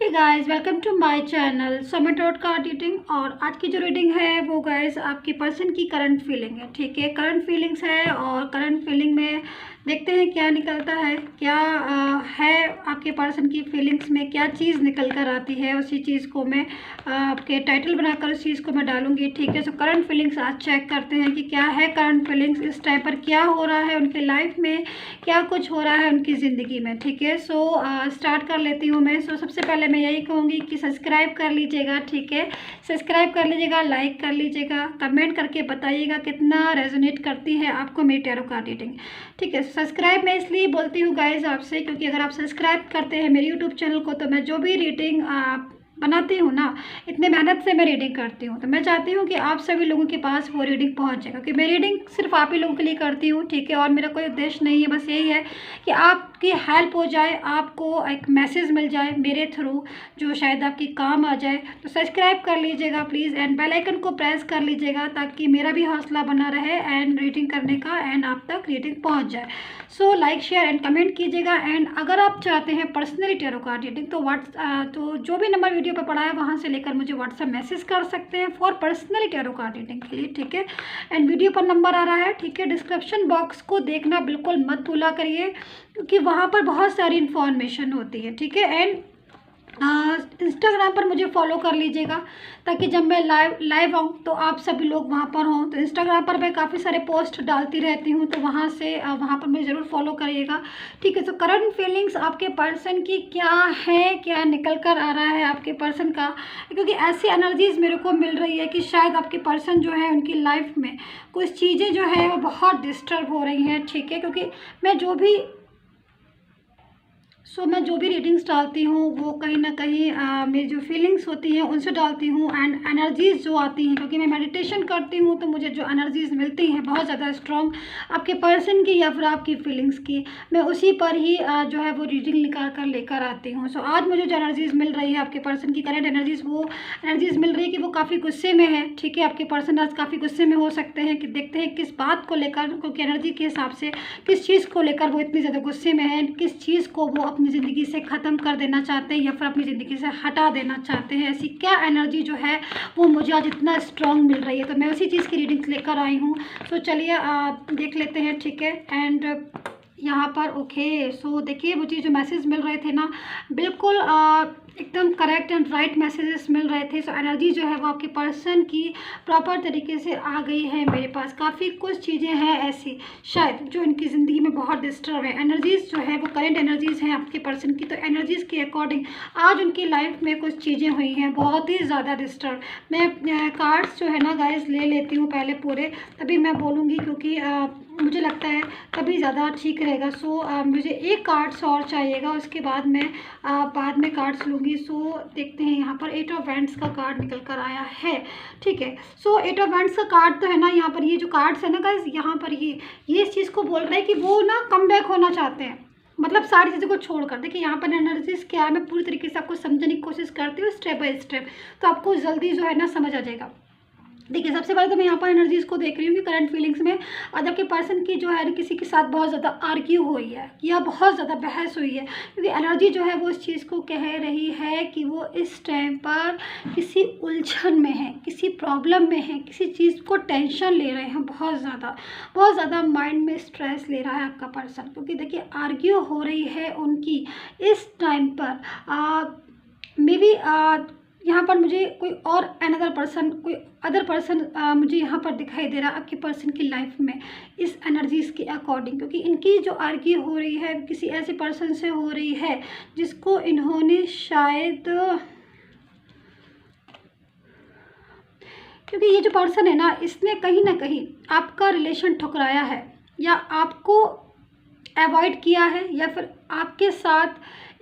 Guys, welcome to my channel Samay dot card reading. और आज की जो रीडिंग है वो गाइस आपकी पर्सन की करंट फीलिंग है। ठीक है, करंट फीलिंग्स है और करंट फीलिंग में देखते हैं क्या निकलता है, क्या है आपके पर्सन की फीलिंग्स में, क्या चीज़ निकल कर आती है। उसी चीज़ को मैं आपके टाइटल बनाकर उस चीज़ को मैं डालूंगी। ठीक है, सो करंट फीलिंग्स आज चेक करते हैं कि क्या है करंट फीलिंग्स, इस टाइम पर क्या हो रहा है उनके लाइफ में, क्या कुछ हो रहा है उनकी ज़िंदगी में। ठीक है, सो स्टार्ट कर लेती हूँ मैं। सो सबसे पहले मैं यही कहूँगी कि सब्सक्राइब कर लीजिएगा। ठीक है, सब्सक्राइब कर लीजिएगा, लाइक कर लीजिएगा, कमेंट करके बताइएगा कितना रेजोनेट करती है आपको मेरी टैरो कार्ड रीडिंग। ठीक है, सब्सक्राइब मैं इसलिए बोलती हूँ गाइज आपसे, क्योंकि अगर आप सब्सक्राइब करते हैं मेरे यूट्यूब चैनल को तो मैं जो भी रीडिंग बनाती हूँ ना, इतने मेहनत से मैं रीडिंग करती हूँ, तो मैं चाहती हूँ कि आप सभी लोगों के पास वो रीडिंग पहुँच जाए, क्योंकि मैं रीडिंग सिर्फ आप ही लोगों के लिए करती हूँ। ठीक है, और मेरा कोई उद्देश्य नहीं है, बस यही है कि आपकी हेल्प हो जाए, आपको एक मैसेज मिल जाए मेरे थ्रू जो शायद आपकी काम आ जाए। तो सब्सक्राइब कर लीजिएगा प्लीज़ एंड बेल आइकन को प्रेस कर लीजिएगा, ताकि मेरा भी हौसला बना रहे एंड रीडिंग करने का एंड आप तक रीडिंग पहुँच जाए। So like share and comment कीजिएगा। एंड अगर आप चाहते हैं पर्सनली टैरो कार्ड रीडिंग तो जो भी नंबर वीडियो पर पड़ा है वहाँ से लेकर मुझे व्हाट्सएप मैसेज कर सकते हैं for personally tarot card reading के लिए। ठीक है, एंड वीडियो पर नंबर आ रहा है। ठीक है, डिस्क्रिप्शन बॉक्स को देखना बिल्कुल मत भूला करिए, क्योंकि वहाँ पर बहुत सारी इन्फॉर्मेशन होती है। ठीक है, एंड इंस्टाग्राम पर मुझे फॉलो कर लीजिएगा, ताकि जब मैं लाइव आऊँ तो आप सभी लोग वहाँ पर हों। तो इंस्टाग्राम पर मैं काफ़ी सारे पोस्ट डालती रहती हूँ, तो वहाँ पर मुझे ज़रूर फॉलो करिएगा। ठीक है, तो करंट फीलिंग्स आपके पर्सन की क्या है, क्या निकल कर आ रहा है आपके पर्सन का, क्योंकि ऐसी एनर्जीज मेरे को मिल रही है कि शायद आपके पर्सन जो है उनकी लाइफ में कुछ चीज़ें जो है वो बहुत डिस्टर्ब हो रही हैं। ठीक है, क्योंकि मैं जो भी रीडिंग्स डालती हूँ वो कहीं ना कहीं मेरी जो फीलिंग्स होती हैं उनसे डालती हूँ एंड एनर्जीज़ जो आती हैं, क्योंकि मैं मेडिटेशन करती हूँ तो मुझे जो एनर्जीज़ मिलती हैं बहुत ज़्यादा स्ट्रॉन्ग आपके पर्सन की या फिर आपकी फीलिंग्स की, मैं उसी पर ही जो है वो रीडिंग निकाल कर लेकर आती हूँ। सो आज मुझे जो एनर्जीज़ मिल रही है आपके पर्सन की करंट एनर्जीज़, वो एनर्जीज़ मिल रही है कि वो काफ़ी गुस्से में है। ठीक है, आपके पर्सन आज काफ़ी गुस्से में हो सकते हैं, कि देखते हैं किस बात को लेकर, क्योंकि एनर्जी के हिसाब से किस चीज़ को लेकर वो इतनी ज़्यादा गुस्से में है, किस चीज़ को वो अपनी ज़िंदगी से ख़त्म कर देना चाहते हैं या फिर अपनी ज़िंदगी से हटा देना चाहते हैं। ऐसी क्या एनर्जी जो है वो मुझे आज इतना स्ट्रॉन्ग मिल रही है, तो मैं उसी चीज़ की रीडिंग्स लेकर आई हूँ। तो चलिए देख लेते हैं। ठीक है, एंड यहाँ पर ओके, सो देखिए मुझे जो मैसेज मिल रहे थे ना, बिल्कुल एकदम करेक्ट एंड राइट मैसेजेस मिल रहे थे। सो एनर्जी जो है वो आपके पर्सन की प्रॉपर तरीके से आ गई है मेरे पास। काफ़ी कुछ चीज़ें हैं ऐसी शायद जो इनकी ज़िंदगी में बहुत डिस्टर्ब है। एनर्जीज़ जो है वो करेंट एनर्जीज़ हैं आपके पर्सन की, तो एनर्जीज़ के अकॉर्डिंग आज उनकी लाइफ में कुछ चीज़ें हुई हैं बहुत ही ज़्यादा डिस्टर्ब। मैं कार्ड्स जो है ना गाइस ले लेती हूँ पहले पूरे, तभी मैं बोलूँगी, क्योंकि मुझे लगता है तभी ज़्यादा ठीक रहेगा। सो मुझे एक कार्ड्स और चाहिएगा, उसके बाद मैं बाद में कार्ड्स लूँगी। सो देखते हैं, यहाँ पर 8 ऑफ वैंड्स का कार्ड निकल कर आया है। ठीक है, सो 8 ऑफ वैंड्स का कार्ड तो है ना, यहाँ पर ये जो कार्ड्स है ना गाइस, यहाँ पर ये इस चीज़ को बोल रहा है कि वो ना कम बैक होना चाहते हैं, मतलब सारी चीज़ों को छोड़कर। देखिए यहाँ पर एनर्जीज क्या है, मैं पूरी तरीके से आपको समझने की कोशिश करती हूँ स्टेप बाय स्टेप, तो आपको जल्दी जो है ना समझ आ जाएगा। देखिए सबसे पहले तो मैं यहाँ पर एनर्जीज को देख रही हूँ कि करंट फीलिंग्स में आज आपके पर्सन की जो है किसी के साथ बहुत ज़्यादा आर्ग्यू हुई है या बहुत ज़्यादा बहस हुई है, क्योंकि एनर्जी जो है वो इस चीज़ को कह रही है कि वो इस टाइम पर किसी उलझन में है, किसी प्रॉब्लम में है, किसी चीज़ को टेंशन ले रहे हैं, बहुत ज़्यादा माइंड में स्ट्रेस ले रहा है आपका पर्सन, क्योंकि देखिए आर्ग्यू हो रही है उनकी इस टाइम पर। मे बी यहाँ पर मुझे कोई अदर पर्सन मुझे यहाँ पर दिखाई दे रहा है आपके पर्सन की लाइफ में इस एनर्जीज़ के अकॉर्डिंग, क्योंकि इनकी जो आर्ग्यू हो रही है किसी ऐसे पर्सन से हो रही है जिसको इन्होंने शायद, क्योंकि ये जो पर्सन है ना, इसने कहीं ना कहीं आपका रिलेशन ठुकराया है या आपको अवॉइड किया है या फिर आपके साथ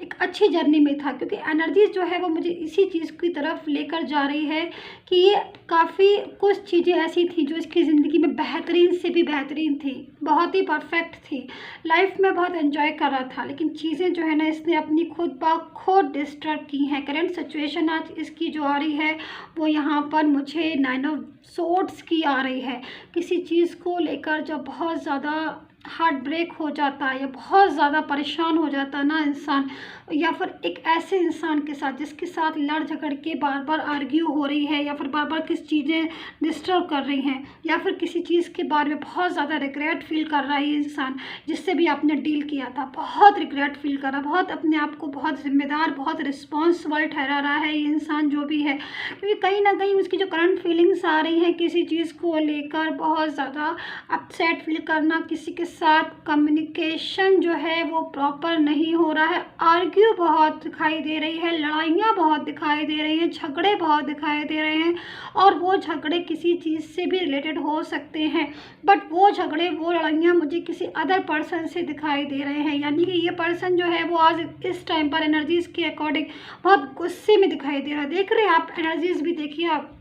एक अच्छी जर्नी में था, क्योंकि एनर्जीज जो है वो मुझे इसी चीज़ की तरफ लेकर जा रही है कि ये काफ़ी कुछ चीज़ें ऐसी थी जो इसकी ज़िंदगी में बेहतरीन से भी बेहतरीन थी, बहुत ही परफेक्ट थी, लाइफ में बहुत एंजॉय कर रहा था, लेकिन चीज़ें जो है ना इसने अपनी खुद ब खुद डिस्टर्ब की हैं। करंट सिचुएशन आज इसकी जो आ रही है वो यहाँ पर मुझे 9 ऑफ सोर्ड्स की आ रही है, किसी चीज़ को लेकर जब बहुत ज़्यादा हार्ट ब्रेक हो जाता है या बहुत ज़्यादा परेशान हो जाता है ना इंसान, या फिर एक ऐसे इंसान के साथ जिसके साथ लड़ झगड़ के बार बार आर्ग्यू हो रही है, या फिर बार बार किसी चीज़ें डिस्टर्ब कर रही हैं, या फिर किसी चीज़ के बारे में बहुत ज़्यादा रिग्रेट फील कर रहा है ये इंसान जिससे भी आपने डील किया था, बहुत रिग्रेट फील कर रहा है, बहुत अपने आप को बहुत जिम्मेदार, बहुत रिस्पॉन्सिबल ठहरा रहा है ये इंसान जो भी है। क्योंकि कहीं ना कहीं उसकी जो करंट फीलिंग्स आ रही हैं किसी चीज़ को लेकर, बहुत ज़्यादा अपसेट फील करना, किसी के साथ कम्युनिकेशन जो है वो प्रॉपर नहीं हो रहा है, आर्ग्यू बहुत दिखाई दे रही है, लड़ाइयाँ बहुत दिखाई दे रही हैं, झगड़े बहुत दिखाई दे रहे हैं, और वो झगड़े किसी चीज़ से भी रिलेटेड हो सकते हैं, बट वो झगड़े, वो लड़ाइयाँ मुझे किसी अदर पर्सन से दिखाई दे रहे हैं। यानी कि ये पर्सन जो है वो आज इस टाइम पर एनर्जीज़ के अकॉर्डिंग बहुत गुस्से में दिखाई दे रहा है। देख रहे हैं आप एनर्जीज़ भी, देखिए आप,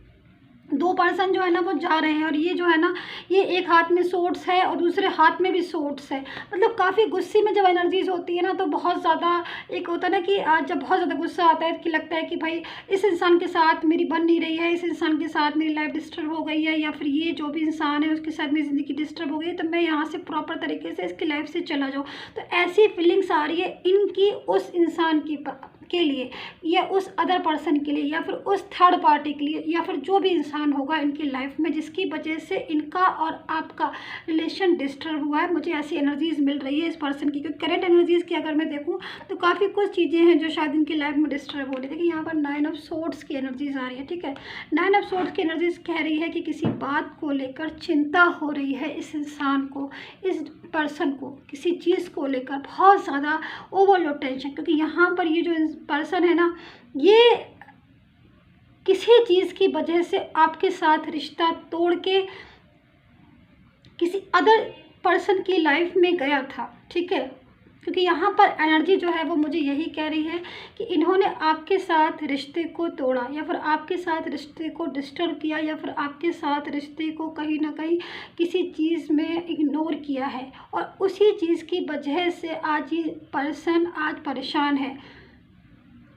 दो पर्सन जो है ना वो जा रहे हैं, और ये जो है ना ये एक हाथ में सोर्ड्स है और दूसरे हाथ में भी सोर्ड्स है। मतलब काफ़ी गुस्से में जब एनर्जीज होती है ना तो बहुत ज़्यादा एक होता है ना कि जब बहुत ज़्यादा गुस्सा आता है कि लगता है कि भाई इस इंसान के साथ मेरी बन नहीं रही है, इस इंसान के साथ मेरी लाइफ डिस्टर्ब हो गई है, या फिर ये जो भी इंसान है उसके साथ मेरी ज़िंदगी डिस्टर्ब हो गई है, तो मैं यहाँ से प्रॉपर तरीके से इसकी लाइफ से चला जाऊँ। तो ऐसी फीलिंग्स आ रही है इनकी उस इंसान के लिए, या उस अदर पर्सन के लिए, या फिर उस थर्ड पार्टी के लिए, या फिर जो भी इंसान होगा इनकी लाइफ में जिसकी वजह से इनका और आपका रिलेशन डिस्टर्ब हुआ है। मुझे ऐसी एनर्जीज मिल रही है इस पर्सन की, क्योंकि करंट एनर्जीज की अगर मैं देखूं तो काफ़ी कुछ चीज़ें हैं जो शायद इनकी लाइफ में डिस्टर्ब हो रही है। देखिए यहाँ पर 9 ऑफ सोर्ड्स की एनर्जीज आ रही है, ठीक है। 9 ऑफ सोर्ड्स की एनर्जीज कह रही है कि किसी बात को लेकर चिंता हो रही है इस इंसान को, इस पर्सन को, किसी चीज़ को लेकर बहुत ज़्यादा ओवरलोड टेंशन। क्योंकि यहाँ पर ये जो पर्सन है ना, ये किसी चीज़ की वजह से आपके साथ रिश्ता तोड़ के किसी अदर पर्सन की लाइफ में गया था, ठीक है। क्योंकि यहाँ पर एनर्जी जो है वो मुझे यही कह रही है कि इन्होंने आपके साथ रिश्ते को तोड़ा, या फिर आपके साथ रिश्ते को डिस्टर्ब किया, या फिर आपके साथ रिश्ते को कहीं ना कहीं किसी चीज़ में इग्नोर किया है, और उसी चीज़ की वजह से आज ये पर्सन आज परेशान है।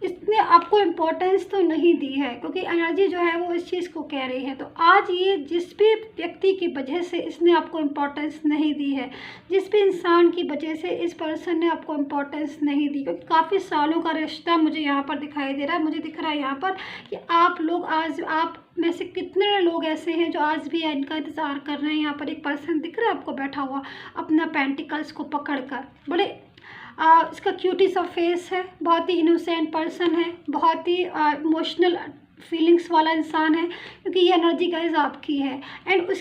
इसने आपको इम्पोर्टेंस तो नहीं दी है, क्योंकि एनर्जी जो है वो इस चीज़ को कह रही है। तो आज ये जिस भी व्यक्ति की वजह से इसने आपको इम्पोर्टेंस नहीं दी है, जिस भी इंसान की वजह से इस पर्सन ने आपको इम्पोर्टेंस नहीं दी, क्योंकि काफ़ी सालों का रिश्ता मुझे यहाँ पर दिखाई दे रहा है। मुझे दिख रहा है यहाँ पर कि आप लोग आज, आप में से कितने लोग ऐसे हैं जो आज भी इनका इंतज़ार कर रहे हैं। यहाँ पर एक पर्सन दिख रहा है आपको बैठा हुआ अपना पेंटिकल्स को पकड़ कर, बड़े इसका क्यूटी सा फेस है, बहुत ही इनोसेंट पर्सन है, बहुत ही इमोशनल फीलिंग्स वाला इंसान है, क्योंकि ये एनर्जी गाइस आपकी है, एंड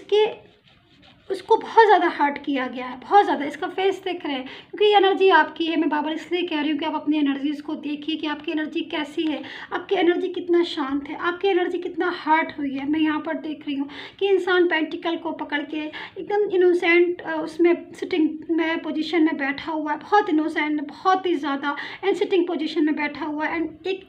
उसको बहुत ज़्यादा हर्ट किया गया है, बहुत ज़्यादा। इसका फेस देख रहे हैं, क्योंकि ये एनर्जी आपकी है। मैं बार-बार इसलिए कह रही हूँ कि आप अपनी एनर्जीज़ को देखिए कि आपकी एनर्जी कैसी है, आपकी एनर्जी कितना शांत है, आपकी एनर्जी कितना हर्ट हुई है। मैं यहाँ पर देख रही हूँ कि इंसान पेंटिकल को पकड़ के एकदम इनोसेंट उसमें सिटिंग में पोजीशन में बैठा हुआ है, बहुत इनोसेंट, बहुत ही ज़्यादा, एंड सिटिंग पोजीशन में बैठा हुआ है, एंड एक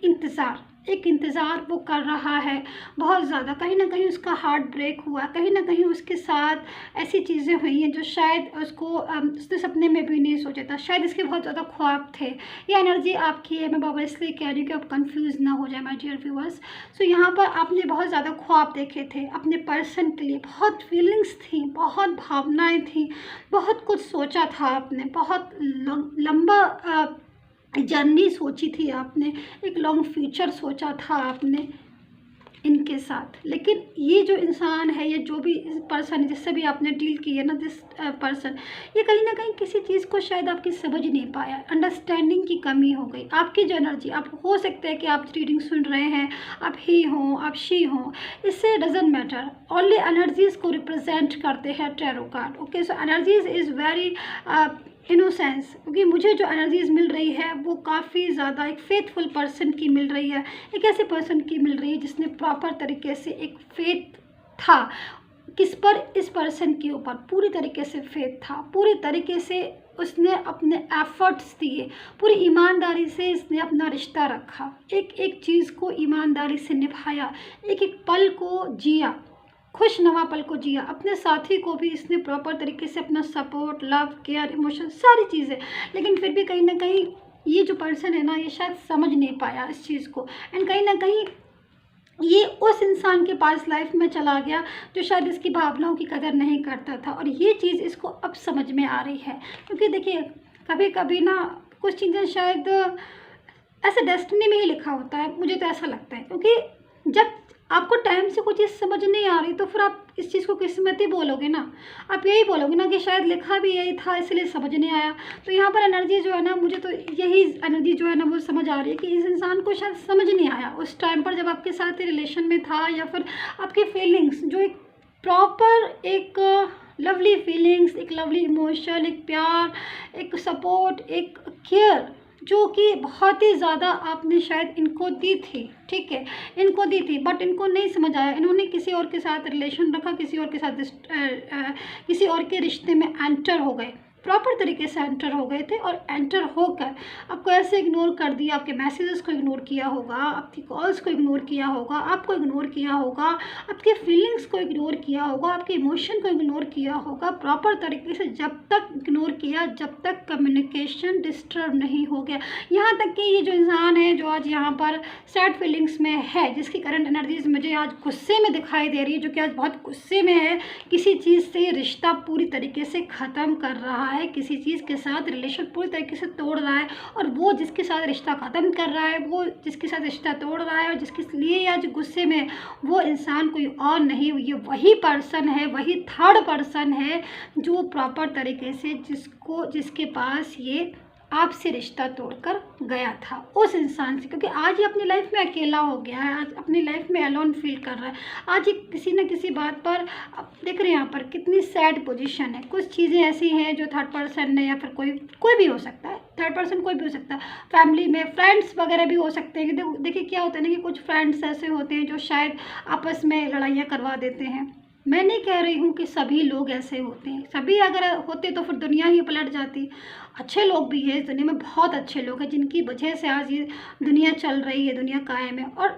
इंतज़ार वो कर रहा है बहुत ज़्यादा। कहीं ना कहीं उसका हार्ट ब्रेक हुआ, कहीं ना कहीं उसके साथ ऐसी चीज़ें हुई हैं जो शायद उसने सपने में भी नहीं सोचा था, शायद इसके बहुत ज़्यादा ख्वाब थे। ये एनर्जी आपकी है। मैं बाबा इसलिए कह रही हूँ कि आप कंफ्यूज ना हो जाए माय डियर व्यूअर्स। सो यहाँ पर आपने बहुत ज़्यादा ख्वाब देखे थे अपने पर्सन के लिए, बहुत फीलिंग्स थी, बहुत भावनाएँ थी, बहुत कुछ सोचा था आपने, बहुत लंबा जर्नी सोची थी आपने, एक लॉन्ग फ्यूचर सोचा था आपने इनके साथ। लेकिन ये जो इंसान है, ये जो भी पर्सन है जिससे भी आपने डील की है ना, दिस पर्सन, ये कहीं ना कहीं किसी चीज़ को शायद आपकी समझ नहीं पाया, अंडरस्टैंडिंग की कमी हो गई। आपकी जो एनर्जी, आप हो सकते हैं कि आप रीडिंग सुन रहे हैं, आप ही हों, आप शी हों, इससे डजेंट मैटर, ओनली एनर्जीज़ को रिप्रेजेंट करते हैं tarot card. Okay, so energies is very innocence, क्योंकि मुझे जो एनर्जीज मिल रही है वो काफ़ी ज़्यादा एक फेथफुल पर्सन की मिल रही है, एक ऐसे पर्सन की मिल रही है जिसने प्रॉपर तरीके से एक फेथ था किस पर, इस पर्सन के ऊपर पूरी तरीके से फेथ था, पूरी तरीके से उसने अपने एफर्ट्स दिए, पूरी ईमानदारी से इसने अपना रिश्ता रखा, एक एक चीज़ को ईमानदारी से निभाया, एक एक पल को जिया, खुशनुमा पल को जिया, अपने साथी को भी इसने प्रॉपर तरीके से अपना सपोर्ट, लव, केयर, इमोशन, सारी चीज़ें। लेकिन फिर भी कहीं ना कहीं ये जो पर्सन है ना, ये शायद समझ नहीं पाया इस चीज़ को, एंड कहीं ना कहीं ये उस इंसान के पास लाइफ में चला गया जो शायद इसकी भावनाओं की कदर नहीं करता था, और ये चीज़ इसको अब समझ में आ रही है। क्योंकि देखिए, कभी कभी ना कुछ चीज़ें शायद ऐसे डेस्टिनी में ही लिखा होता है, मुझे तो ऐसा लगता है। क्योंकि जब आपको टाइम से कोई चीज़ समझ नहीं आ रही तो फिर आप इस चीज़ को किस्मत ही बोलोगे ना। आप यही बोलोगे ना कि शायद लिखा भी यही था इसलिए समझ नहीं आया। तो यहाँ पर एनर्जी जो है ना, मुझे तो यही एनर्जी जो है ना वो समझ आ रही है कि इस इंसान को शायद समझ नहीं आया उस टाइम पर जब आपके साथ रिलेशन में था, या फिर आपकी फीलिंग्स जो एक प्रॉपर एक लवली फीलिंग्स, एक लवली इमोशन, एक प्यार, एक सपोर्ट, एक केयर जो कि बहुत ही ज़्यादा आपने शायद इनको दी थी, ठीक है, इनको दी थी, बट इनको नहीं समझ आया। इन्होंने किसी और के साथ रिलेशन रखा, किसी और के साथ किसी और के रिश्ते में एंटर हो गए, प्रॉपर तरीके से एंटर हो गए थे, और एंटर होकर आपको ऐसे इग्नोर कर दिया, आपके मैसेजेस को इग्नोर किया होगा, आपकी कॉल्स को इग्नोर किया होगा, आपको इग्नोर किया होगा, आपके फीलिंग्स को इग्नोर किया होगा, आपके इमोशन को इग्नोर किया होगा, प्रॉपर तरीके से जब तक इग्नोर किया जब तक कम्युनिकेशन डिस्टर्ब नहीं हो गया। यहाँ तक कि ये जो इंसान है जो आज यहाँ पर सैड फीलिंग्स में है, जिसकी करंट एनर्जीज मुझे आज गुस्से में दिखाई दे रही है, जो कि आज बहुत गुस्से में है, किसी चीज़ से रिश्ता पूरी तरीके से ख़त्म कर रहा है, किसी चीज़ के साथ रिलेशन पूरी तरीके से तोड़ रहा है, और वो जिसके साथ रिश्ता ख़त्म कर रहा है, वो जिसके साथ रिश्ता तोड़ रहा है और जिसके लिए आज गुस्से में, वो इंसान कोई और नहीं, ये वही पर्सन है, वही थर्ड पर्सन है जो प्रॉपर तरीके से जिसके पास ये आपसे रिश्ता तोड़कर गया था उस इंसान से। क्योंकि आज ये अपनी लाइफ में अकेला हो गया है, आज अपनी लाइफ में अलोन फील कर रहा है। आज ये किसी न किसी बात पर, अब देख रहे हैं यहाँ पर कितनी सैड पोजीशन है। कुछ चीज़ें ऐसी हैं जो थर्ड पर्सन ने, या फिर कोई भी हो सकता है, थर्ड पर्सन कोई भी हो सकता है, फैमिली में फ्रेंड्स वगैरह भी हो सकते हैं। देखिए क्या होता है ना कि कुछ फ्रेंड्स ऐसे होते हैं जो शायद आपस में लड़ाइयाँ करवा देते हैं। मैं नहीं कह रही हूँ कि सभी लोग ऐसे होते हैं, सभी अगर होते तो फिर दुनिया ही पलट जाती। अच्छे लोग भी हैं इस दुनिया में, बहुत अच्छे लोग हैं जिनकी वजह से आज ये दुनिया चल रही है, दुनिया कायम है, और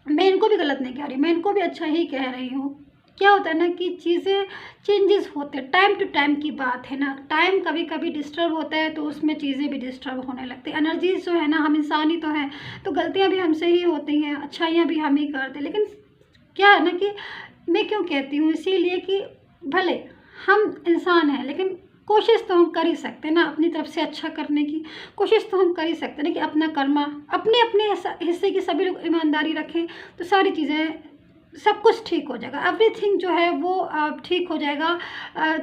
मैं इनको भी गलत नहीं कह रही, मैं इनको भी अच्छा ही कह रही हूँ। क्या होता है ना कि चीज़ें चेंजेस होते हैं, टाइम टू टाइम की बात है ना। टाइम कभी कभी डिस्टर्ब होता है तो उसमें चीज़ें भी डिस्टर्ब होने लगती हैं। एनर्जीज जो है ना, हम इंसान ही तो हैं, तो गलतियाँ भी हमसे ही होती हैं, अच्छाइयाँ भी हम ही करते हैं। लेकिन क्या है ना कि मैं क्यों कहती हूँ, इसीलिए कि भले हम इंसान हैं लेकिन कोशिश तो हम कर ही सकते हैं ना, अपनी तरफ से अच्छा करने की कोशिश तो हम कर ही सकते हैं ना, कि अपना कर्मा, अपने अपने हिस्से की सभी लोग ईमानदारी रखें तो सारी चीज़ें, सब कुछ ठीक हो जाएगा, एवरीथिंग जो है वो ठीक हो जाएगा,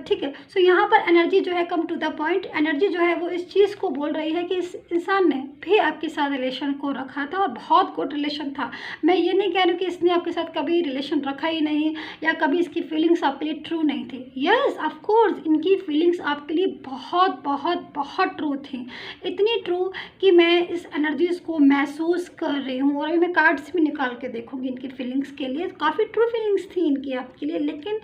ठीक है। सो यहाँ पर एनर्जी जो है, come to the point, energy जो है वो इस चीज़ को बोल रही है कि इस इंसान ने भी आपके साथ रिलेशन को रखा था और बहुत गुड रिलेशन था। मैं ये नहीं कह रही हूँ कि इसने आपके साथ कभी रिलेशन रखा ही नहीं, या कभी इसकी फीलिंग्स आपके लिए ट्रू नहीं थी। यस ऑफ कोर्स, इनकी फीलिंग्स आपके लिए बहुत बहुत बहुत ट्रू थी, इतनी ट्रू कि मैं इस एनर्जीज़ को महसूस कर रही हूँ। और अभी मैं कार्ड्स भी निकाल के देखूँगी इनकी फीलिंग्स के लिए, काफ़ी ट्रू फीलिंग्स थी इनकी आपके लिए। लेकिन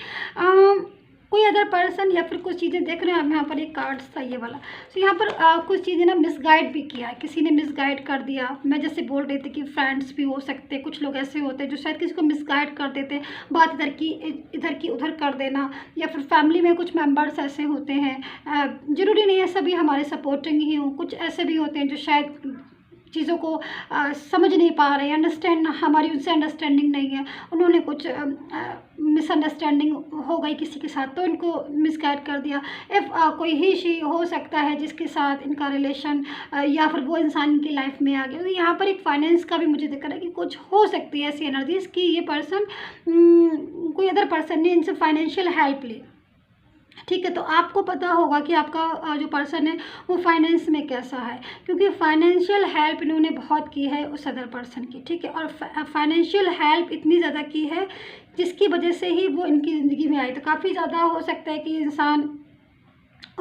कोई अदर पर्सन या फिर कुछ चीज़ें देख रहे हैं आप, यहाँ पर एक कार्ड्स था ये वाला। तो यहाँ पर कुछ चीज़ें ना मिसगाइड भी किया है, किसी ने मिसगाइड कर दिया। मैं जैसे बोल रही थी कि फ्रेंड्स भी हो सकते, कुछ लोग ऐसे होते हैं जो शायद किसी को मिसगाइड कर देते हैं, बात इधर की उधर कर देना, या फिर फैमिली में कुछ मेंबर्स ऐसे होते हैं, ज़रूरी नहीं है सभी हमारे सपोर्टिंग ही हों, कुछ ऐसे भी होते हैं जो शायद चीज़ों को समझ नहीं पा रहे हैं, हमारी उनसे अंडरस्टैंडिंग नहीं है, उन्होंने कुछ मिसअंडरस्टैंडिंग हो गई किसी के साथ तो इनको मिसगाइड कर दिया। इफ़ कोई ही शी हो सकता है जिसके साथ इनका रिलेशन या फिर वो इंसान की लाइफ में आ गया। तो यहाँ पर एक फाइनेंस का भी मुझे दिख रहा है कि कुछ हो सकती है ऐसी एनर्जीज कि ये पर्सन, कोई अदर पर्सन ने इनसे फाइनेंशियल हेल्प ली, ठीक है। तो आपको पता होगा कि आपका जो पर्सन है वो फाइनेंस में कैसा है, क्योंकि फाइनेंशियल हेल्प इन्होंने बहुत की है उस अदर पर्सन की, ठीक है। और फाइनेंशियल हेल्प इतनी ज़्यादा की है जिसकी वजह से ही वो इनकी ज़िंदगी में आई। तो काफ़ी ज़्यादा हो सकता है कि इंसान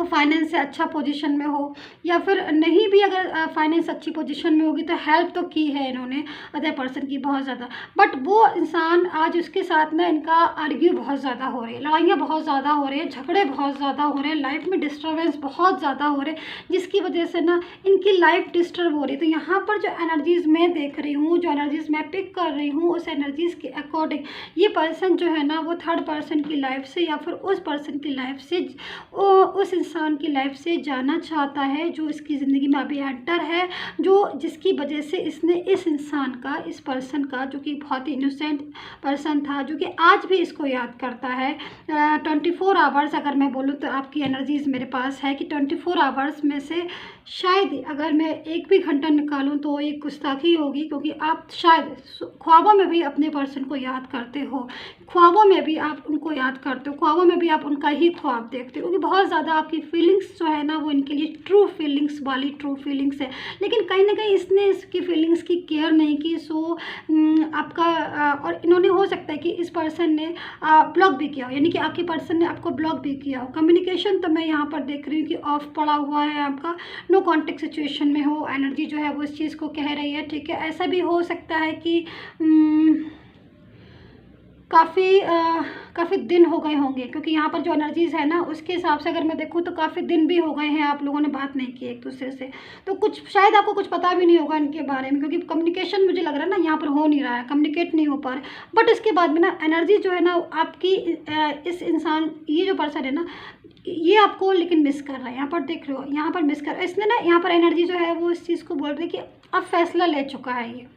फाइनेंस से अच्छा पोजीशन में हो, या फिर नहीं भी, अगर फाइनेंस अच्छी पोजीशन में होगी तो हेल्प तो की है इन्होंने अदर पर्सन की बहुत ज़्यादा। बट वो इंसान आज उसके साथ ना इनका आर्ग्यू बहुत ज़्यादा हो रही है, लड़ाइयाँ बहुत ज़्यादा हो रही है, झगड़े बहुत ज़्यादा हो रहे हैं, लाइफ में डिस्टर्बेंस बहुत ज़्यादा हो रहे हैं, जिसकी वजह से ना इनकी लाइफ डिस्टर्ब हो रही है। तो यहाँ पर जो एनर्जीज़ मैं देख रही हूँ, जो एनर्जीज़ मैं पिक कर रही हूँ, उस एनर्जीज़ के अकॉर्डिंग ये पर्सन जो है ना वो थर्ड पर्सन की लाइफ से या फिर उस पर्सन की लाइफ से उस इंसान की लाइफ से जाना चाहता है, जो इसकी ज़िंदगी में अभी एंटर है, जो जिसकी वजह से इसने इस इंसान का, इस पर्सन का, जो कि बहुत ही इनोसेंट पर्सन था, जो कि आज भी इसको याद करता है। 24 आवर्स अगर मैं बोलूँ तो आपकी एनर्जीज़ मेरे पास है कि 24 आवर्स में से शायद अगर मैं एक भी घंटा निकालूं तो ये गुस्ताखी होगी, क्योंकि आप शायद ख्वाबों में भी अपने पर्सन को याद करते हो, ख्वाबों में भी आप उनको याद करते हो, ख्वाबों में भी आप उनका ही ख्वाब देखते हो, क्योंकि बहुत ज़्यादा आपकी फीलिंग्स जो है ना वो इनके लिए ट्रू फीलिंग्स वाली ट्रू फीलिंग्स है। लेकिन कहीं ना कहीं इसने इसकी फीलिंग्स की केयर नहीं की। सो आपका और इन्होंने, हो सकता है कि इस पर्सन ने ब्लॉक भी किया हो, यानी कि आपके पर्सन ने आपको ब्लॉक भी किया हो। कम्युनिकेशन तो मैं यहाँ पर देख रही हूँ कि ऑफ पड़ा हुआ है आपका, नो कॉन्टेक्ट सिचुएशन में हो, एनर्जी जो है वो इस चीज़ को कह रही है। ठीक है, ऐसा भी हो सकता है कि काफ़ी दिन हो गए होंगे, क्योंकि यहाँ पर जो एनर्जीज़ है ना उसके हिसाब से अगर मैं देखूँ तो काफ़ी दिन भी हो गए हैं आप लोगों ने बात नहीं की एक दूसरे से, तो कुछ शायद आपको कुछ पता भी नहीं होगा इनके बारे में, क्योंकि कम्युनिकेशन मुझे लग रहा है ना यहाँ पर हो नहीं रहा है, कम्युनिकेट नहीं हो पा रहा। बट इसके बाद में ना एनर्जी जो है ना आपकी इस इंसान, ये जो पर्सन है ना, ये आपको लेकिन मिस कर रहा है। यहाँ पर देख रहे हो, यहाँ पर मिस कर रहा है इसने ना, यहाँ पर एनर्जी जो है वो इस चीज़ को बोल रही है कि अब फैसला ले चुका है, ये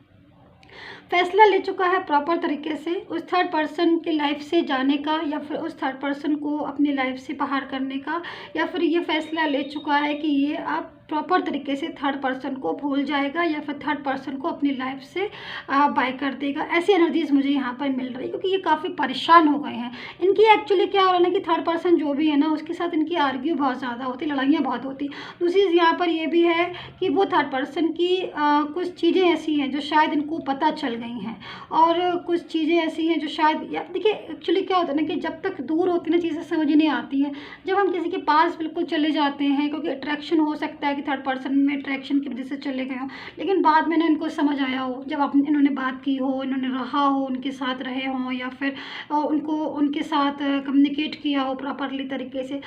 फैसला ले चुका है प्रॉपर तरीके से उस थर्ड पर्सन की लाइफ से जाने का, या फिर उस थर्ड पर्सन को अपनी लाइफ से बाहर करने का, या फिर ये फैसला ले चुका है कि ये आप प्रॉपर तरीके से थर्ड पर्सन को भूल जाएगा, या फिर थर्ड पर्सन को अपनी लाइफ से बाय कर देगा। ऐसी एनर्जीज़ मुझे यहाँ पर मिल रही है, क्योंकि ये काफ़ी परेशान हो गए हैं। इनकी एक्चुअली क्या हो रहा है ना कि थर्ड पर्सन जो भी है ना उसके साथ इनकी आर्ग्यू बहुत ज़्यादा होती, लड़ाइयाँ बहुत होती। दूसरी चीज़ यहाँ पर ये भी है कि वो थर्ड पर्सन की कुछ चीज़ें ऐसी हैं जो शायद इनको पता चल गई हैं, और कुछ चीज़ें ऐसी हैं जो शायद, या देखिए एक्चुअली क्या होता है ना कि जब तक दूर होती ना चीज़ें समझ नहीं आती हैं, जब हम किसी के पास बिल्कुल चले जाते हैं, क्योंकि अट्रैक्शन हो सकता है कि थर्ड पर्सन में अट्रैक्शन की वजह से चले गए हो, लेकिन बाद में ना इनको समझ आया हो, जब आप इन्होंने बात की हो, इन्होंने रहा हो, उनके साथ रहे हों, या फिर उनको उनके साथ कम्युनिकेट किया हो प्रॉपरली तरीके से,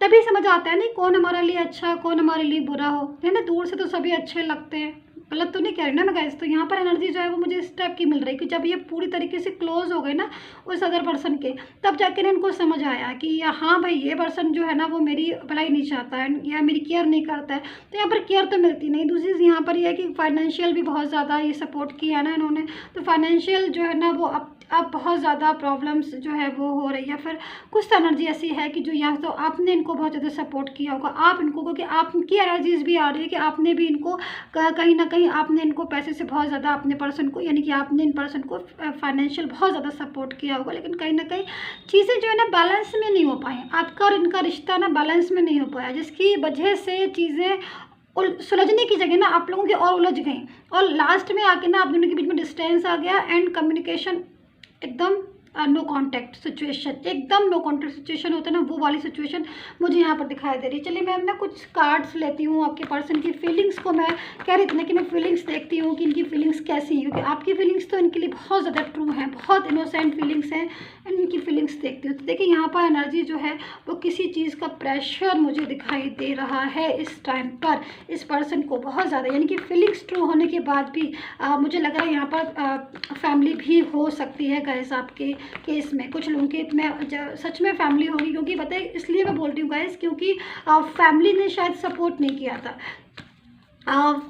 तभी समझ आता है नहीं कौन हमारे लिए अच्छा, कौन हमारे लिए बुरा हो, है ना। दूर से तो सभी अच्छे लगते हैं, गलत तो नहीं कह रही ना मैं गाइस। तो यहाँ पर एनर्जी जो है वो मुझे इस टाइप की मिल रही है कि जब ये पूरी तरीके से क्लोज हो गए ना उस अदर पर्सन के, तब जाकर इनको समझ आया कि हाँ भाई ये पर्सन जो है ना वो मेरी भलाई नहीं चाहता है, या मेरी केयर नहीं करता है। तो यहाँ पर केयर तो मिलती नहीं। दूसरी चीज़ यहाँ पर यह है कि फाइनेंशियल भी बहुत ज़्यादा ये सपोर्ट किया ना इन्होंने, तो फाइनेंशियल जो है ना वो अब बहुत ज़्यादा प्रॉब्लम्स जो है वो हो रही है। फिर कुछ एनर्जी ऐसी है कि जो या तो आपने इनको बहुत ज़्यादा सपोर्ट किया होगा, आप इनको, क्योंकि आपकी एनर्जीज भी आ रही है कि आपने भी इनको कहीं ना कहीं आपने इनको पैसे से बहुत ज़्यादा अपने पर्सन को, यानी कि आपने इन पर्सन को फाइनेंशियल बहुत ज़्यादा सपोर्ट किया होगा, लेकिन कहीं ना कहीं चीज़ें जो है ना बैलेंस में नहीं हो पाई, आपका और इनका रिश्ता ना बैलेंस में नहीं हो पाया, जिसकी वजह से चीज़ें सुलझने की जगह ना आप लोगों की और उलझ गई, और लास्ट में आके ना आप दोनों के बीच में डिस्टेंस आ गया, एंड कम्युनिकेशन एकदम नो कॉन्टैक्ट सिचुएशन, एकदम नो कॉन्टैक्ट सिचुएशन होता है ना, वो वाली सिचुएशन मुझे यहाँ पर दिखाई दे रही है। चलिए मैं ना कुछ कार्ड्स लेती हूँ आपके पर्सन की फीलिंग्स को, मैं कह रही थी ना कि मैं फीलिंग्स देखती हूँ कि इनकी फीलिंग्स कैसी हैं, क्योंकि आपकी फीलिंग्स तो इनके लिए बहुत ज़्यादा ट्रू हैं, बहुत इनोसेंट फीलिंग्स हैं, एंड इनकी फीलिंग्स देखती हूँ। तो देखिए यहाँ पर एनर्जी जो है वो किसी चीज़ का प्रेशर मुझे दिखाई दे रहा है इस टाइम पर इस पर्सन को बहुत ज़्यादा, यानी कि फीलिंग्स ट्रू होने के बाद भी मुझे लग रहा है यहाँ पर फैमिली भी हो सकती है गाइस आपके केस में। कुछ लोगों के में सच में फैमिली होगी, क्योंकि बताइए इसलिए मैं बोल रही हूँ गाइस, क्योंकि फैमिली ने शायद सपोर्ट नहीं किया था,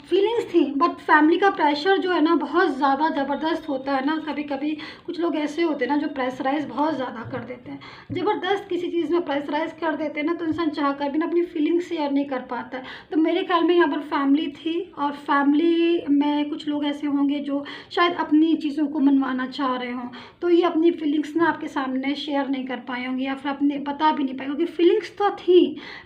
फीलिंग्स थी, बट फैमिली का प्रेशर जो है ना बहुत ज़्यादा ज़बरदस्त होता है ना। कभी कभी कुछ लोग ऐसे होते हैं ना जो प्रेशराइज बहुत ज़्यादा कर देते हैं, ज़बरदस्त किसी चीज़ में प्रेशराइज कर देते हैं ना, तो इंसान चाह कर भी ना अपनी फीलिंग्स शेयर नहीं कर पाता है। तो मेरे ख्याल में यहाँ पर फैमिली थी, और फैमिली में कुछ लोग ऐसे होंगे जो शायद अपनी चीज़ों को मनवाना चाह रहे हों, तो ये अपनी फीलिंग्स ना आपके सामने शेयर नहीं कर पाए होंगे, या फिर अपने बता भी नहीं पाए, क्योंकि फीलिंग्स तो थी,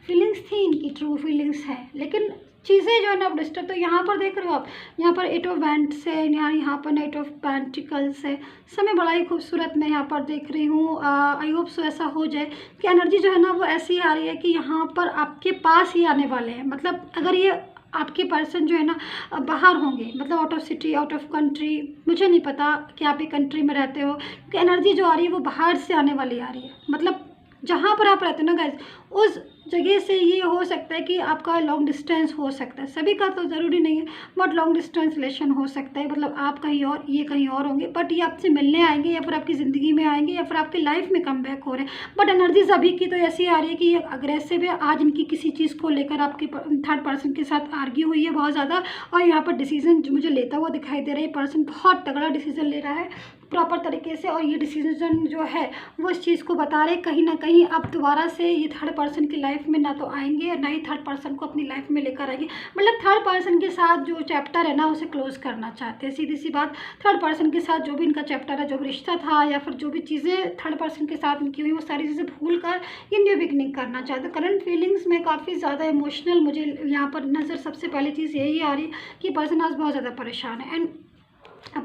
फीलिंग्स थी, इनकी ट्रू फीलिंग्स हैं, लेकिन चीज़ें जो है ना डिस्टर्ब। तो यहाँ पर देख रहे हो आप, यहाँ पर 8 ऑफ वैंड्स है, यहाँ पर 8 ऑफ पेंटिकल्स है, समय बड़ा ही खूबसूरत मैं यहाँ पर देख रही हूँ। आई होप सो ऐसा हो जाए कि एनर्जी जो है ना वो ऐसी आ रही है कि यहाँ पर आपके पास ही आने वाले हैं। मतलब अगर ये आपके पर्सन जो है ना बाहर होंगे, मतलब out of city, out of country, मुझे नहीं पता कि आप एक कंट्री में रहते हो, क्योंकि एनर्जी जो आ रही है वो बाहर से आने वाली आ रही है। मतलब जहाँ पर आप रहते हो ना गाइस, उस जगह से ये हो सकता है कि आपका लॉन्ग डिस्टेंस हो सकता है, सभी का तो ज़रूरी नहीं है, बट लॉन्ग डिस्टेंस रिलेशन हो सकता है। मतलब आप कहीं और, ये कहीं और होंगे, बट ये आपसे मिलने आएंगे या फिर आपकी ज़िंदगी में आएंगे या फिर आपकी लाइफ में कम बैक हो रहे हैं। बट एनर्जीज अभी की तो ऐसी आ रही है कि ये अग्रेसिव है। आज इनकी किसी चीज़ को लेकर आपकी थर्ड पर्सन के साथ आर्ग्यू हुई है बहुत ज़्यादा, और यहाँ पर डिसीजन जो मुझे लेता हुआ दिखाई दे रहा है, पर्सन बहुत तगड़ा डिसीजन ले रहा है प्रॉपर तरीके से, और ये डिसीजन जो है वो इस चीज़ को बता रहे कहीं ना कहीं अब दोबारा से ये थर्ड पर्सन की लाइफ में ना तो आएंगे और ना ही थर्ड पर्सन को अपनी लाइफ में लेकर आएंगे। मतलब थर्ड पर्सन के साथ जो चैप्टर है ना उसे क्लोज करना चाहते हैं, सीधी सी बात। थर्ड पर्सन के साथ जो भी इनका चैप्टर है, जो भी रिश्ता था या फिर जो भी चीज़ें थर्ड पर्सन के साथ इनकी हुई, वो सारी चीज़ें भूल कर ये न्यू बिगनिंग करना चाहते हैं। करंट फीलिंग्स में काफ़ी ज़्यादा इमोशनल मुझे यहाँ पर नज़र सबसे पहली चीज़ यही आ रही है कि पर्सन आज बहुत ज़्यादा परेशान है। एंड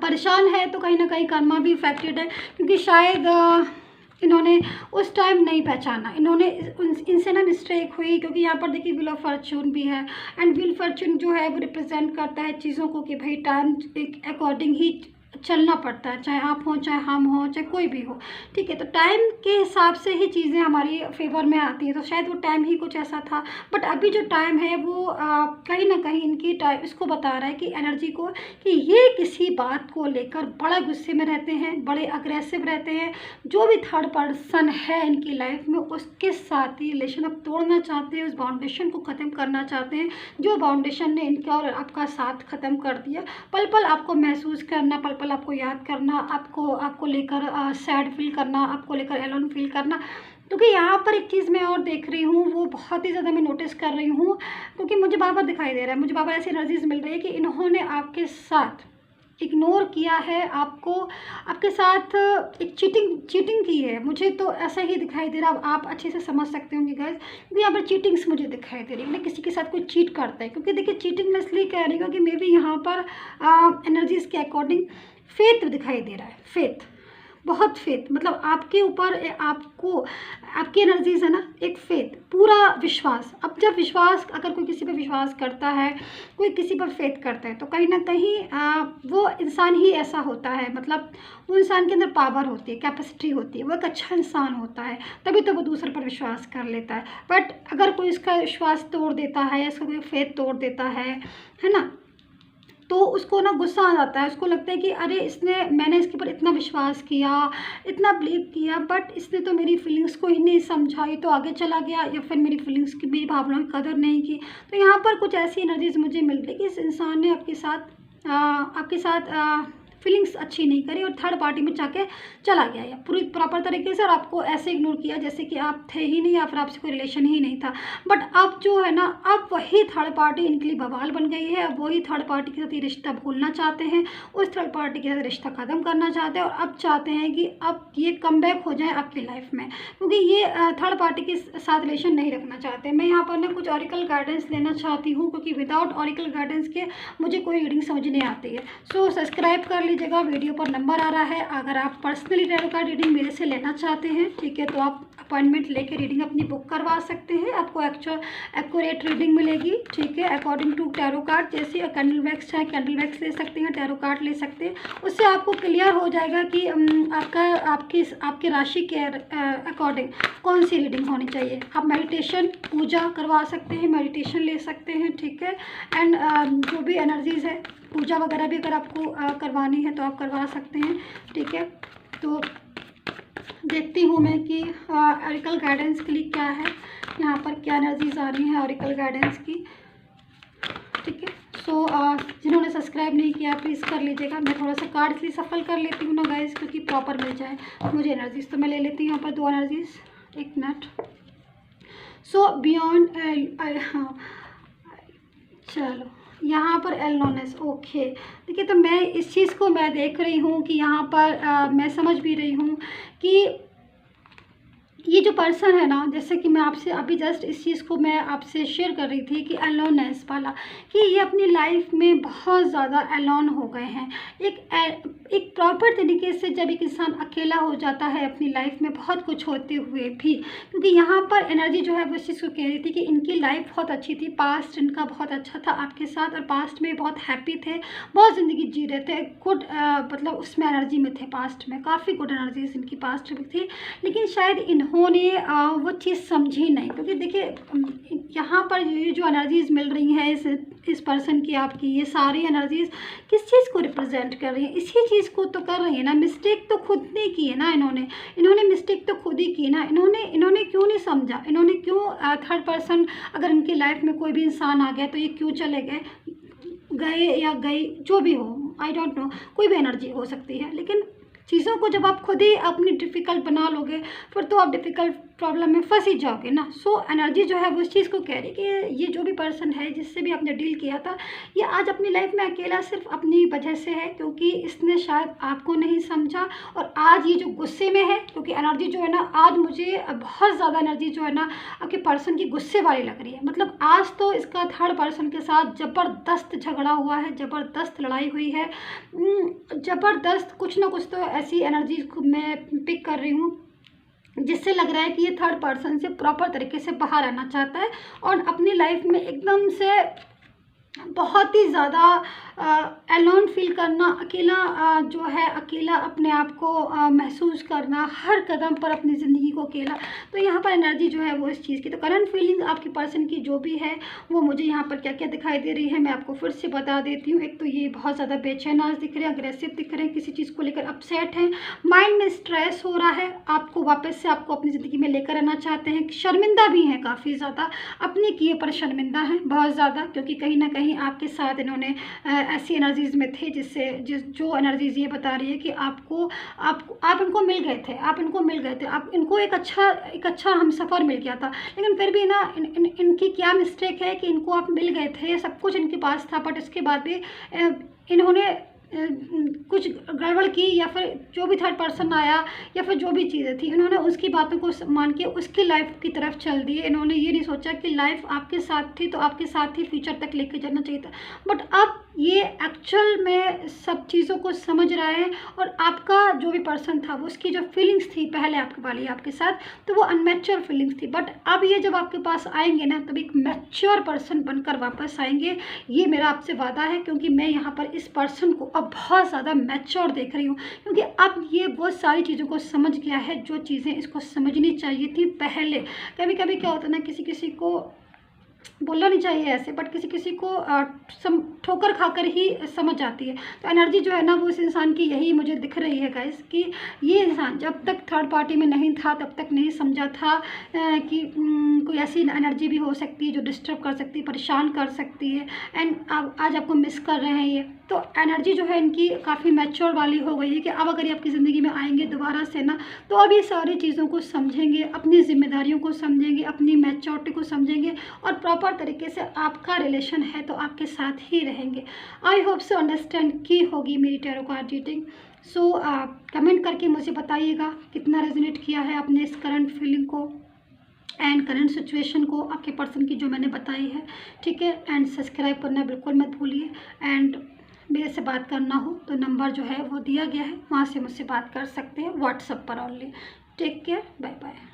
परेशान है तो कहीं ना कहीं कर्मा भी इफेक्टेड है, क्योंकि शायद इन्होंने उस टाइम नहीं पहचाना, इन्होंने इनसे ना मिस्टेक हुई। क्योंकि यहाँ पर देखिए व्हील ऑफ फॉर्चून भी है, एंड व्हील फॉर्चून जो है वो रिप्रेजेंट करता है चीज़ों को कि भाई टाइम के अकॉर्डिंग ही चलना पड़ता है, चाहे आप हों, चाहे हम हों, चाहे कोई भी हो, ठीक है। तो टाइम के हिसाब से ही चीज़ें हमारी फेवर में आती हैं, तो शायद वो टाइम ही कुछ ऐसा था। बट अभी जो टाइम है वो कहीं ना कहीं इनकी टाइम इसको बता रहा है कि एनर्जी को, कि ये किसी बात को लेकर बड़ा गुस्से में रहते हैं, बड़े अग्रेसिव रहते हैं। जो भी थर्ड पर्सन है इनकी लाइफ में उसके साथ ही रिलेशन अब तोड़ना चाहते हैं, उस बाउंडेशन को ख़त्म करना चाहते हैं जो बाउंडेशन ने इनका और आपका साथ ख़त्म कर दिया। पल पल आपको महसूस करना, पल पल आपको याद करना, आपको लेकर सैड फील करना, आपको लेकर एलोन फील करना। क्योंकि यहाँ पर एक चीज़ मैं और देख रही हूँ, वो बहुत ही ज़्यादा मैं नोटिस कर रही हूँ, क्योंकि मुझे बार बार दिखाई दे रहा है, मुझे बार बार ऐसी एनर्जीज मिल रही है कि इन्होंने आपके साथ इग्नोर किया है, आपको आपके साथ एक चीटिंग की है। मुझे तो ऐसा ही दिखाई दे रहा है, आप अच्छे से समझ सकते होंगे गाइस, क्योंकि यहाँ पर चीटिंग्स मुझे दिखाई दे रही है, किसी के साथ कोई चीट करता है। क्योंकि देखिए चीटिंग मैं इसलिए कह रही हूँ कि मे बी यहाँ पर एनर्जीज़ के अकॉर्डिंग फेथ दिखाई दे रहा है, फेथ, बहुत फेथ। मतलब आपके ऊपर आपको आपकी एनर्जीज है ना, एक फेथ, पूरा विश्वास। अब जब विश्वास, अगर कोई किसी पर विश्वास करता है, कोई किसी पर फेथ करता है, तो कहीं ना कहीं वो इंसान ही ऐसा होता है। मतलब वो इंसान के अंदर पावर होती है, कैपेसिटी होती है, वो एक अच्छा इंसान होता है, तभी तो वो दूसरे पर विश्वास कर लेता है। बट अगर कोई इसका विश्वास तोड़ देता है या इसका कोई फेथ तोड़ देता है ना, तो उसको ना गुस्सा आ जाता है। उसको लगता है कि अरे मैंने इसके ऊपर इतना विश्वास किया, इतना बिलीव किया, बट इसने तो मेरी फीलिंग्स को ही नहीं समझा, ये तो आगे चला गया, या फिर मेरी फीलिंग्स की, मेरी भावनाओं की कदर नहीं की। तो यहाँ पर कुछ ऐसी एनर्जीज मुझे मिल रही है कि इस इंसान ने आपके साथ फीलिंग्स अच्छी नहीं करी और थर्ड पार्टी में जाके चला गया, या पूरी प्रॉपर तरीके से, और आपको ऐसे इग्नोर किया जैसे कि आप थे ही नहीं, या फिर आपसे कोई रिलेशन ही नहीं था। बट अब जो है ना, अब वही थर्ड पार्टी इनके लिए बवाल बन गई है। अब वही थर्ड पार्टी के साथ ये रिश्ता भूलना चाहते हैं, उस थर्ड पार्टी के साथ रिश्ता ख़त्म करना चाहते हैं, और अब चाहते हैं कि अब ये कम बैक हो जाए आपकी लाइफ में, क्योंकि ये थर्ड पार्टी के साथ रिलेशन नहीं रखना चाहते। मैं यहाँ पर ना कुछ ऑरिकल गाइडेंस लेना चाहती हूँ, क्योंकि विदाउट ऑरिकल गाइडेंस के मुझे कोई रीडिंग समझ नहीं आती है। सो सब्सक्राइब कर लीजिएगा, वीडियो पर नंबर आ रहा है। अगर आप पर्सनली टैरो कार्ड रीडिंग मेरे से लेना चाहते हैं, ठीक है, तो आप अपॉइंटमेंट लेके रीडिंग अपनी बुक करवा सकते हैं। आपको एक्यूरेट रीडिंग मिलेगी, ठीक है, अकॉर्डिंग टू टैरो कार्ड। जैसे कैंडल वैक्स चाहे कैंडल वैक्स ले सकते हैं, टैरो कार्ड ले सकते हैं, उससे आपको क्लियर हो जाएगा कि आपकी राशि के अकॉर्डिंग कौन सी रीडिंग होनी चाहिए। आप मेडिटेशन पूजा करवा सकते हैं, मेडिटेशन ले सकते हैं, ठीक है। एंड जो भी एनर्जीज़ है, पूजा वगैरह भी अगर आपको करवानी है तो आप करवा सकते हैं, ठीक है। तो देखती हूँ मैं कि ऑरिकल गाइडेंस के लिए क्या है, यहाँ पर क्या एनर्जीज आ रही हैं ऑरिकल गाइडेंस की, ठीक है। सो जिन्होंने सब्सक्राइब नहीं किया प्लीज़ कर लीजिएगा। मैं थोड़ा सा कार्ड इसलिए सफल कर लेती हूँ ना गाइस, क्योंकि प्रॉपर मिल जाए मुझे एनर्जीज। तो मैं ले लेती हूँ यहाँ पर 2 एनर्जीज, एक मिनट। सो बियॉन्ड, हाँ चलो, यहाँ पर एलनोनेस, ओके। देखिए, तो मैं इस चीज़ को मैं देख रही हूँ कि यहाँ पर मैं समझ भी रही हूँ कि ये जो पर्सन है ना, जैसे कि मैं आपसे अभी जस्ट इस चीज़ को मैं आपसे शेयर कर रही थी कि एलोननेस वाला, कि ये अपनी लाइफ में बहुत ज़्यादा एलोन हो गए हैं। एक प्रॉपर तरीके से जब एक इंसान अकेला हो जाता है अपनी लाइफ में बहुत कुछ होते हुए भी, क्योंकि यहाँ पर एनर्जी जो है वो इस चीज़ को कह रही थी कि इनकी लाइफ बहुत अच्छी थी, पास्ट इनका बहुत अच्छा था आपके साथ, और पास्ट में बहुत हैप्पी थे, बहुत ज़िंदगी जी रहे थे, गुड मतलब उसमें एनर्जी में थे, पास्ट में काफ़ी गुड एनर्जीज इनकी पास्ट में थी। लेकिन शायद इन्होंने वो चीज़ समझी नहीं, क्योंकि देखिए यहाँ पर ये जो एनर्जीज मिल रही हैं इस पर्सन की आपकी, ये सारी एनर्जीज किस चीज़ को रिप्रेजेंट कर रही है, इसी चीज़ को तो कर रही है ना। मिस्टेक तो खुद ने की है ना, इन्होंने मिस्टेक तो खुद ही की ना। इन्होंने क्यों नहीं समझा, इन्होंने क्यों थर्ड पर्सन, अगर इनकी लाइफ में कोई भी इंसान आ गया तो ये क्यों चले गए या गई, जो भी हो, आई डोंट नो, कोई भी एनर्जी हो सकती है। लेकिन चीज़ों को जब आप खुद ही अपनी डिफ़िकल्ट बना लोगे फिर तो आप डिफ़िकल्ट प्रॉब्लम में फंस ही जाओगे ना। सो एनर्जी जो है वो इस चीज़ को कह रही है कि ये जो भी पर्सन है जिससे भी आपने डील किया था, ये आज अपनी लाइफ में अकेला सिर्फ अपनी वजह से है, क्योंकि इसने शायद आपको नहीं समझा। और आज ये जो गुस्से में है, क्योंकि एनर्जी जो है ना, आज मुझे बहुत ज़्यादा एनर्जी जो है ना आपके पर्सन की गुस्से वाली लग रही है। मतलब आज तो इसका थर्ड पर्सन के साथ ज़बरदस्त झगड़ा हुआ है, ज़बरदस्त लड़ाई हुई है, ज़बरदस्त कुछ ना कुछ तो ऐसी एनर्जी मैं पिक कर रही हूँ जिससे लग रहा है कि ये थर्ड पर्सन से प्रॉपर तरीके से बाहर आना चाहता है और अपनी लाइफ में एकदम से बहुत ही ज़्यादा एलोन फील करना, अकेला जो है, अकेला अपने आप को महसूस करना, हर कदम पर अपनी ज़िंदगी को अकेला। तो यहाँ पर एनर्जी जो है वो इस चीज़ की, तो करंट फीलिंग आपकी पर्सन की जो भी है वो मुझे यहाँ पर क्या क्या दिखाई दे रही है मैं आपको फिर से बता देती हूँ। एक तो ये बहुत ज़्यादा बेचैन आज दिख रहे हैं, अग्रेसिव दिख रहे हैं, किसी चीज़ को लेकर अपसेट हैं, माइंड में स्ट्रेस हो रहा है, आपको वापस से आपको अपनी ज़िंदगी में लेकर आना चाहते हैं, शर्मिंदा भी हैं, काफ़ी ज़्यादा अपने किए पर शर्मिंदा हैं बहुत ज़्यादा, क्योंकि कहीं ना कहीं आपके साथ इन्होंने ऐसी एनर्जीज़ में थे जो एनर्जीज़ ये बता रही है कि आप इनको मिल गए थे, आप इनको एक अच्छा हमसफ़र मिल गया था। लेकिन फिर भी ना इनकी क्या मिस्टेक है कि इनको आप मिल गए थे, सब कुछ इनके पास था, बट इसके बाद भी इन्होंने कुछ गड़बड़ की, या फिर जो भी थर्ड पर्सन आया या फिर जो भी चीज़ें थी इन्होंने उसकी बातों को मान के उसकी लाइफ की तरफ चल दिए। इन्होंने ये नहीं सोचा कि लाइफ आपके साथ थी तो आपके साथ ही फ्यूचर तक लेके जाना चाहिए था। बट अब ये एक्चुअल में सब चीज़ों को समझ रहा है, और आपका जो भी पर्सन था वो उसकी जो फीलिंग्स थी पहले आपके वाली आपके साथ, तो वो अनमैच्योर फीलिंग्स थी। बट अब ये जब आपके पास आएंगे ना, तब एक मैच्योर पर्सन बनकर वापस आएंगे, ये मेरा आपसे वादा है। क्योंकि मैं यहाँ पर इस पर्सन को अब बहुत ज़्यादा मैच्योर देख रही हूँ, क्योंकि अब ये वो सारी चीज़ों को समझ गया है जो चीज़ें इसको समझनी चाहिए थी पहले। कभी कभी क्या होता है ना, किसी को बोलना नहीं चाहिए ऐसे, बट किसी को ठोकर खाकर ही समझ आती है। तो एनर्जी जो है ना वो इस इंसान की यही मुझे दिख रही है गाइस, कि ये इंसान जब तक थर्ड पार्टी में नहीं था तब तक नहीं समझा था कि कोई ऐसी एनर्जी भी हो सकती है जो डिस्टर्ब कर सकती है, परेशान कर सकती है, एंड आज आपको मिस कर रहे हैं ये। तो एनर्जी जो है इनकी काफ़ी मैच्योर वाली हो गई है कि अब अगर ये आपकी ज़िंदगी में आएंगे दोबारा से ना, तो अब ये सारी चीज़ों को समझेंगे, अपनी जिम्मेदारियों को समझेंगे, अपनी मैच्योरिटी को समझेंगे, और प्रॉपर तरीके से आपका रिलेशन है तो आपके साथ ही रहेंगे। आई होप सो अंडरस्टैंड की होगी मेरी tarot card reading. So comment करके मुझे बताइएगा कितना रेजोनेट किया है अपने इस करंट फीलिंग को एंड करंट सिचुएशन को आपके पर्सन की जो मैंने बताई है, ठीक है। एंड सब्सक्राइब करना बिल्कुल मत भूलिए, एंड मेरे से बात करना हो तो नंबर जो है वो दिया गया है, वहाँ से मुझसे बात कर सकते हैं, व्हाट्सएप पर only. Take care, bye bye.